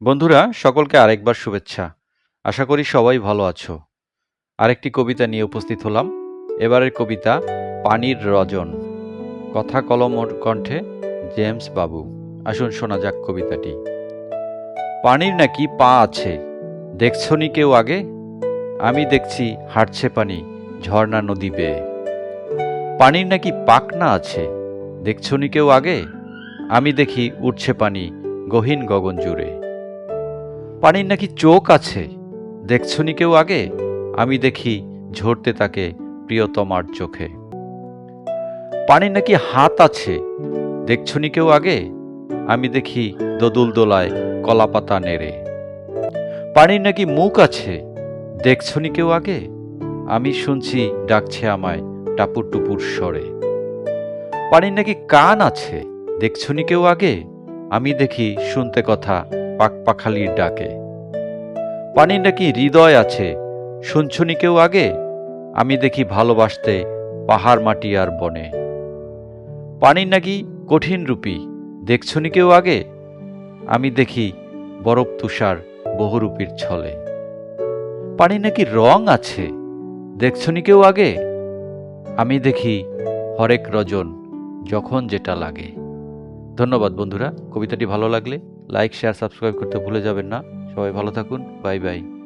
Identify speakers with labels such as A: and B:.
A: বন্ধুরা সকলকে আরেকবার শুভেচ্ছা। আশা করি সবাই ভালো আছো। আরেকটি কবিতা নিয়ে উপস্থিত হলাম। এবারের কবিতা পানির রজন। কথা কলম ও কণ্ঠে জেমস বাবু। আসুন শোনা যাক কবিতাটি। পানির নাকি পা আছে, দেখছনি কেউ আগে? আমি দেখছি হাঁটছে পানি ঝর্ণা নদী বেয়ে। পানির নাকি পাখনা আছে, দেখছনি কেউ আগে? আমি দেখি উঠছে পানি গহীন গগন জুড়ে। পানির নাকি চোখ আছে, দেখছনি কেউ আগে? আমি দেখি ঝরতে তাকে প্রিয়তমার চোখে। পানির নাকি হাত আছে, দেখছনি কেউ আগে? আমি দেখি দোদুল দোলায় কলাপাতা নেড়ে। পানির নাকি মুখ আছে, দেখছনি কেউ আগে? আমি শুনছি ডাকছে আমায় টাপুর টুপুর স্বরে। পানির নাকি কান আছে, দেখছনি কেউ আগে? আমি দেখি শুনতে কথা পাখপাখালির ডাকে। পানির নাকি হৃদয় আছে, শুনছনি কেউ আগে? আমি দেখি ভালোবাসতে পাহাড় মাটি আর বনে। পানির নাকি কঠিন রূপী, দেখছনি কেউ আগে? আমি দেখি বরফ তুষার বহুরূপীর ছলে। পানির নাকি রং আছে, দেখছনি কেউ আগে? আমি দেখি হরেক রজন যখন যেটা লাগে। ধন্যবাদ বন্ধুরা, কবিতাটি ভালো লাগলে লাইক শেয়ার সাবস্ক্রাইব করতে ভুলে যাবেন না। সবাই ভালো থাকুন, বাই বাই।